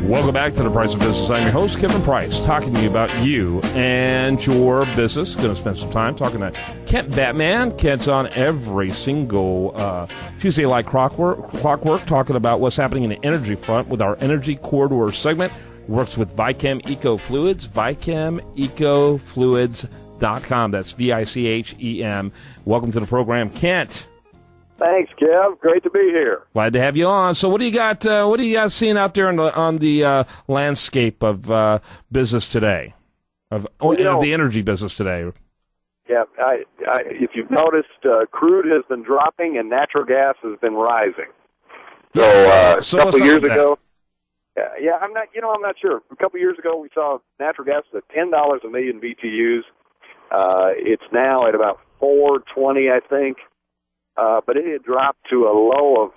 Welcome back to The Price of Business. I'm your host, Kevin Price, talking to you about you and your business. Going to spend some time talking to Kent Batman. Kent's on every single Tuesday like clockwork, talking about what's happening in the energy front with our Energy Corridor segment. Works with Vichem Eco Fluids, VichemEcoFluids.com. That's VICHEM. Welcome to the program, Kent. Thanks, Kev. Great to be here. Glad to have you on. So, what do you got? What are you guys seeing out there on the landscape of business today, of the energy business today? Yeah, if you've noticed, crude has been dropping and natural gas has been rising. So, a couple years ago, I'm not sure. A couple years ago, we saw natural gas at $10 a million BTUs. It's now at about $4.20, I think. But it had dropped to a low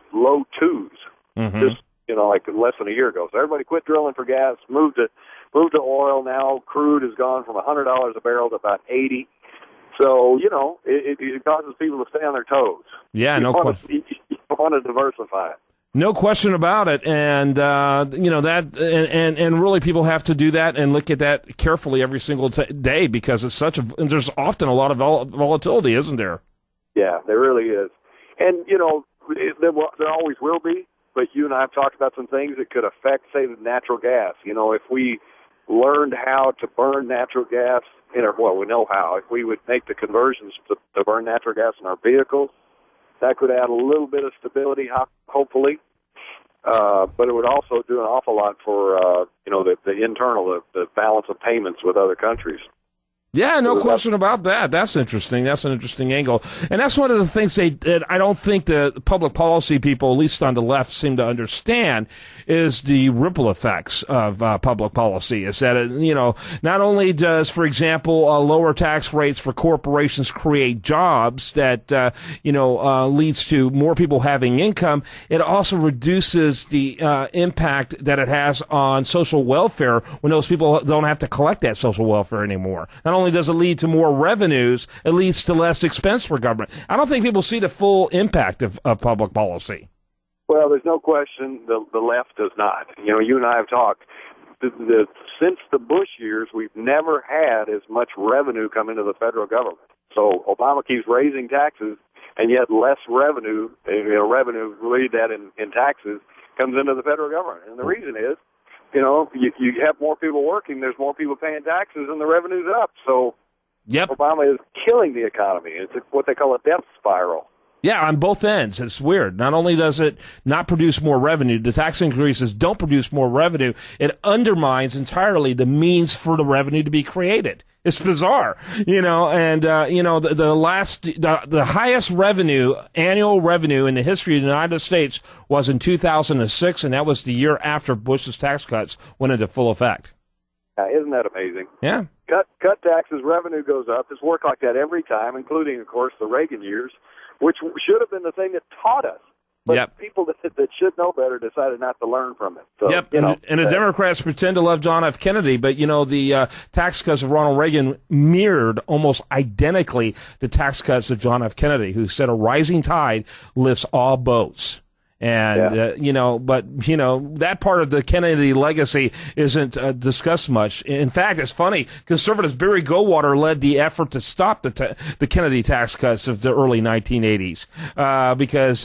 twos, just like less than a year ago. So everybody quit drilling for gas, moved to oil. Now crude has gone from $100 a barrel to about $80. So it causes people to stay on their toes. Yeah, you want to diversify. No question about it, and that, and really people have to do that and look at that carefully every single day because it's and there's often a lot of volatility, isn't there? Yeah, there really is. And, there always will be, but you and I have talked about some things that could affect, say, the natural gas. If we learned how to burn natural gas, we know how. If we would make the conversions to burn natural gas in our vehicles, that could add a little bit of stability, hopefully. But it would also do an awful lot for, the balance of payments with other countries. Yeah, no question about that. That's interesting. That's an interesting angle. And that's one of the things that I don't think the public policy people, at least on the left, seem to understand is the ripple effects of public policy. Is that, not only does, for example, lower tax rates for corporations create jobs that, leads to more people having income, it also reduces the impact that it has on social welfare when those people don't have to collect that social welfare anymore. Not only does it lead to more revenues, it leads to less expense for government. I don't think people see the full impact of public policy. Well, there's no question the left does not. You and I have talked. Since the Bush years, we've never had as much revenue come into the federal government. So Obama keeps raising taxes, and yet less revenue, revenue related that in taxes, comes into the federal government. And the reason is, you have more people working, there's more people paying taxes, and the revenue's up. So Obama is killing the economy. It's what they call a death spiral. Yeah, on both ends. It's weird. Not only does it not produce more revenue, the tax increases don't produce more revenue, it undermines entirely the means for the revenue to be created. It's bizarre, the highest annual revenue in the history of the United States was in 2006, and that was the year after Bush's tax cuts went into full effect. Isn't that amazing? Yeah. Cut taxes, revenue goes up. It's worked like that every time, including, of course, the Reagan years, which should have been the thing that taught us. But people that should know better decided not to learn from it. So, and the Democrats pretend to love John F. Kennedy, but, the tax cuts of Ronald Reagan mirrored almost identically the tax cuts of John F. Kennedy, who said a rising tide lifts all boats. And, that part of the Kennedy legacy isn't discussed much. In fact, it's funny, conservatives Barry Goldwater led the effort to stop the Kennedy tax cuts of the early 1980s, because,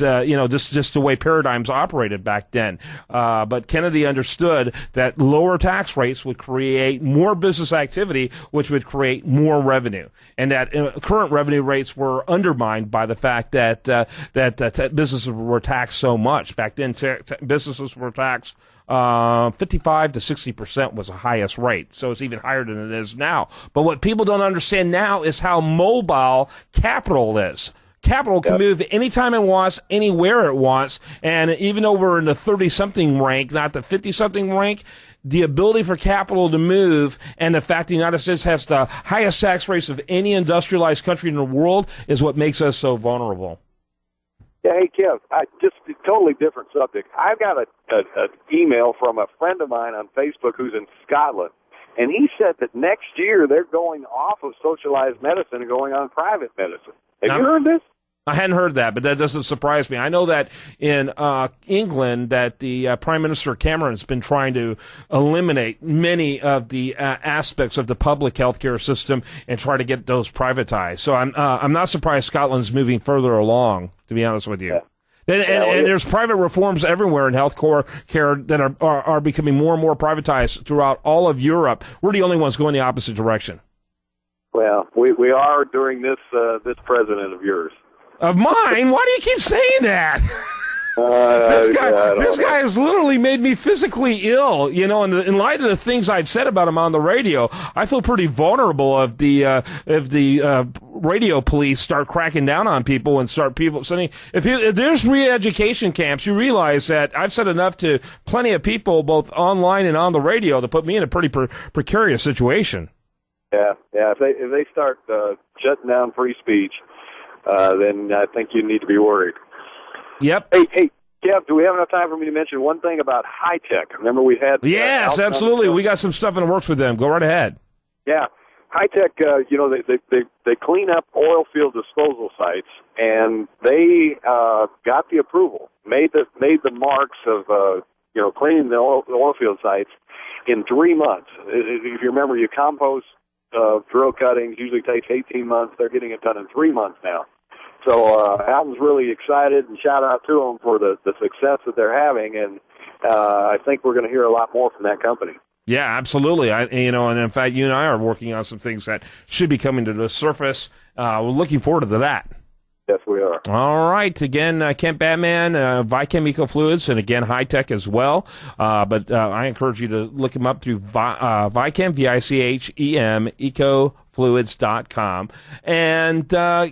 just the way paradigms operated back then. But Kennedy understood that lower tax rates would create more business activity, which would create more revenue. And that current revenue rates were undermined by the fact that businesses were taxed so much. Back then, businesses were taxed 55 to 60% was the highest rate. So it's even higher than it is now. But what people don't understand now is how mobile capital is. Capital can move anytime it wants, anywhere it wants. And even though we're in the 30-something rank, not the 50-something rank, the ability for capital to move and the fact the United States has the highest tax rates of any industrialized country in the world is what makes us so vulnerable. Yeah, hey, Kev, just a totally different subject. I've got an email from a friend of mine on Facebook who's in Scotland, and he said that next year they're going off of socialized medicine and going on private medicine. Have you heard this? I hadn't heard that, but that doesn't surprise me. I know that in England, that the Prime Minister Cameron's been trying to eliminate many of the aspects of the public healthcare system and try to get those privatized. So I'm not surprised Scotland's moving further along, to be honest with you. Yeah. And there's private reforms everywhere in health care that are becoming more and more privatized throughout all of Europe. We're the only ones going the opposite direction. Well, we are during this president of yours. Of mine? Why do you keep saying that? This guy has literally made me physically ill, you know, and in light of the things I've said about him on the radio, I feel pretty vulnerable if the radio police start cracking down on people and start people sending, if there's re-education camps, you realize that I've said enough to plenty of people, both online and on the radio, to put me in a pretty precarious situation. Yeah. If they start shutting down free speech, then I think you need to be worried. Yep. Hey, Kev, do we have enough time for me to mention one thing about Hi-Tech? Remember we had... Yes, absolutely. We got some stuff in the works with them. Go right ahead. Yeah. Hi-Tech, you know, they clean up oil field disposal sites, and they got the approval, made the marks of, you know, cleaning the oil field sites in 3 months. If you remember, you compost drill cuttings usually takes 18 months. They're getting it done in 3 months now. So Alton's really excited, and shout out to them for the success that they're having, and I think we're going to hear a lot more from that company. Yeah, absolutely. And in fact, you and I are working on some things that should be coming to the surface. We're looking forward to that. Yes, we are. All right. Again, Kent Batman, Vychem Eco-Fluids, and again, Hi-Tech as well. But I encourage you to look him up through Vychem, V-I-C-H-E-M, ecofluids.com. And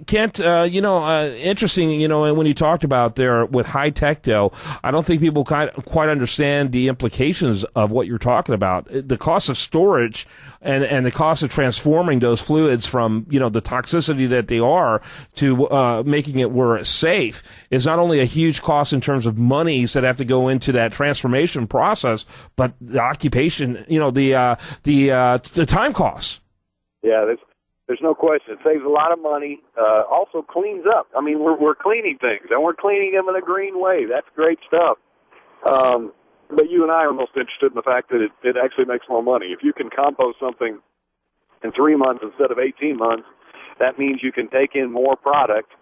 Kent, interesting, when you talked about there with Hi-Tech, though, I don't think people quite understand the implications of what you're talking about. The cost of storage and the cost of transforming those fluids from, the toxicity that they are to making it where it's safe is not only a huge cost in terms of monies that have to go into that transformation process, but the occupation, the time costs. Yeah, there's no question. It saves a lot of money. Also cleans up. I mean, we're cleaning things, and we're cleaning them in a green way. That's great stuff. But you and I are most interested in the fact that it actually makes more money. If you can compost something in 3 months instead of 18 months, that means you can take in more product,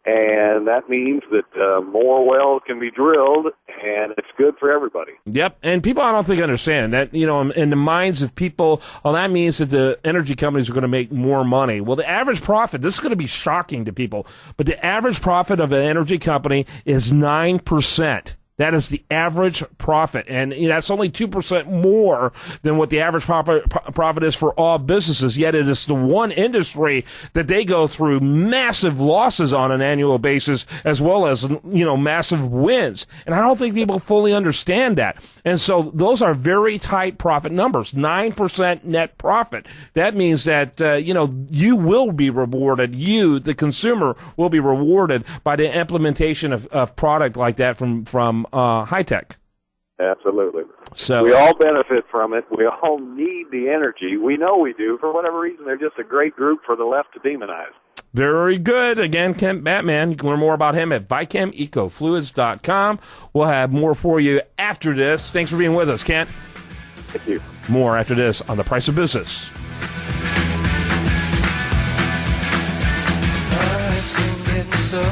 and that means that more wells can be drilled, and it's good for everybody. Yep, and people I don't think understand that, in the minds of people, that means that the energy companies are going to make more money. Well, the average profit, this is going to be shocking to people, but the average profit of an energy company is 9%. That is the average profit, and that's only 2% more than what the average profit is for all businesses, yet it is the one industry that they go through massive losses on an annual basis as well as, massive wins. And I don't think people fully understand that. And so those are very tight profit numbers, 9% net profit. That means that, you will be rewarded, the consumer, will be rewarded by the implementation of product like that from Hi-Tech. Absolutely. So we all benefit from it. We all need the energy. We know we do. For whatever reason, they're just a great group for the left to demonize. Very good. Again, Kent Batman. You can learn more about him at VychemEcoFluids.com. We'll have more for you after this. Thanks for being with us, Kent. Thank you. More after this on The Price of Business. It's been getting so